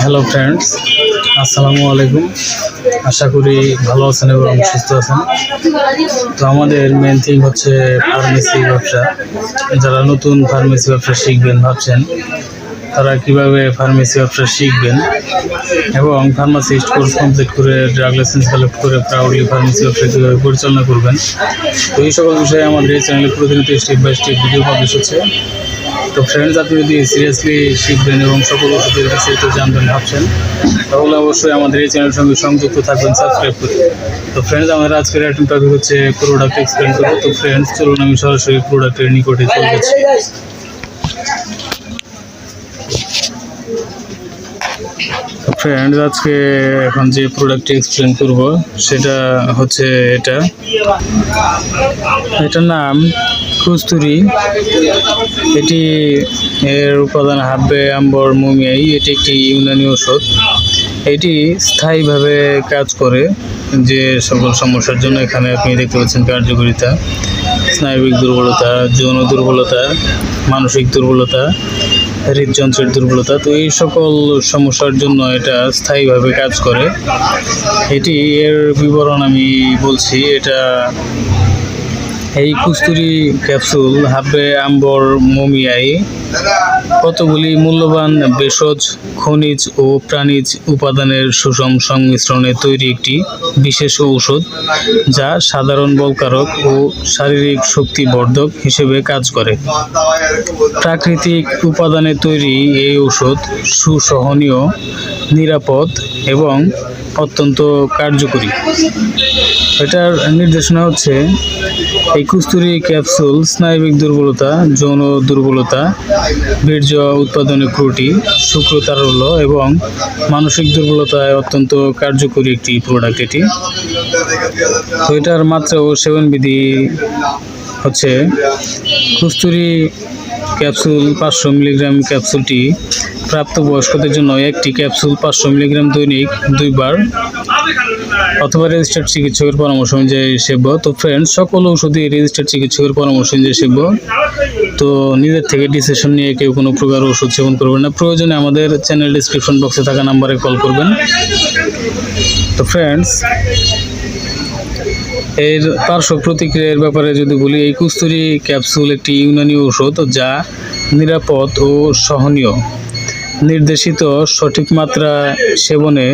Hello friends, আসসালামু আলাইকুম। আশা করি ভালো আছেন এবং সুস্থ আছেন। তো আমাদের মেন থিং হচ্ছে ফার্মেসি ব্যবসা। যারা নতুন ফার্মেসি ব্যবসা শিখবেন ভাবছেন, তারা কিভাবে ফার্মেসি ব্যবসা শিখবেন এবং ফার্মাসিস্ট কোর্স কমপ্লিট করে ড্রাগ লাইসেন্স কালেক্ট করে প্রাউডলি ফার্মেসি ব্যবসা কীভাবে পরিচালনা করবেন, তো এই সকল বিষয়ে আমাদের এই চ্যানেলে প্রতিনিয়ত step by step video publish হচ্ছে। তো ফ্রেন্ডস, আপনি যদি সিরিয়াসলি শিখবেন এবং সকল ওষুধের বিস্তারিত জানবেন ভাবছেন, তাহলে অবশ্যই আমাদের এই চ্যানেলের সঙ্গে সংযুক্ত থাকবেন সাবস্ক্রাইব করে। তো ফ্রেন্ডস, আমাদের আজকের আইটেম টপিক হচ্ছে প্রোডাক্ট এক্সপ্লেন করবো। তো ফ্রেন্ডস, চলুন আমি সরাসরি প্রোডাক্টের নিকটে চলে যাচ্ছি। ফ্রেন্ডস, আজকে এখন যে প্রোডাক্টটি এক্সপ্লেন করব সেটা হচ্ছে এটার নাম কস্তুরি। এটি এর উপাদান হাব্বে আম্বর মুমিয়াই। এটি একটি ইউনানি ওষুধ। এটি স্থায়ীভাবে কাজ করে যে সকল সমস্যার জন্য এখানে আপনি দেখতে পাচ্ছেন কার্যকারিতা: স্নায়বিক দুর্বলতা, যৌন দুর্বলতা, মানসিক দুর্বলতা, হৃদযন্ত্রের দুর্বলতা। তো এই সকল সমস্যার জন্য এটা স্থায়ীভাবে কাজ করে। এর বিবরণ আমি বলছি। এই কস্তুরি ক্যাপসুল হাব্বে আম্বর মুমিয়াই কতগুলি মূল্যবান ভেষজ, খনিজ ও প্রাণীজ উপাদানের সুষম সংমিশ্রণে তৈরি একটি বিশেষ ঔষধ, যা সাধারণ বলকারক ও শারীরিক শক্তিবর্ধক হিসেবে কাজ করে। প্রাকৃতিক উপাদানে তৈরি এই ঔষধ সুসহনীয়, নিরাপদ এবং অত্যন্ত কার্যকরী। এটার নির্দেশনা হচ্ছে: এই কস্তুরি ক্যাপসুল স্নায়বিক দুর্বলতা, যৌন দুর্বলতা, বীর্য উৎপাদনে ত্রুটি, শুক্রতারল্য এবং মানসিক দুর্বলতায় অত্যন্ত কার্যকরী একটি প্রোডাক্ট এটি। তো এটার মাত্রা ও সেবনবিধি হচ্ছে: কস্তুরি ক্যাপসুল 500 মিলিগ্রাম। ক্যাপসুলটি প্রাপ্তবয়স্কদের জন্য একটি ক্যাপসুল 500 মিলিগ্রাম দৈনিক 2 বার অথবা রেজিস্টার্ড চিকিৎসকের পরামর্শ অনুযায়ী সেব্য। তো ফ্রেন্ডস, সকল ঔষধই রেজিস্টার্ড চিকিৎসকের পরামর্শ অনুযায়ী সেব্য। তো নিজের থেকে ডিসিশন নিয়ে কেউ কোনো প্রকার ওষুধ সেবন করবেন না। প্রয়োজনে আমাদের চ্যানেল ডিসক্রিপশন বক্সে থাকা নাম্বারে কল করবেন। তো ফ্রেন্ডস, এর পার্শ্ব প্রতিক্রিয়ার ব্যাপারে যদি বলি, এই কস্তুরি ক্যাপসুল একটি ইউনানি ঔষধ যা নিরাপদ ও সহনীয়। নির্দেশিত সঠিক মাত্রা সেবনে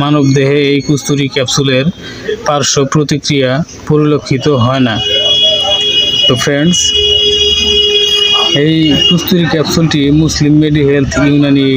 মানবদেহে এই কস্তুরি ক্যাপসুলের পার্শ্ব প্রতিক্রিয়া পরিলক্ষিত হয় না। তো ফ্রেন্ডস, এই কস্তুরি ক্যাপসুলটি মুসলিম মেডি হেলথ ইউনানি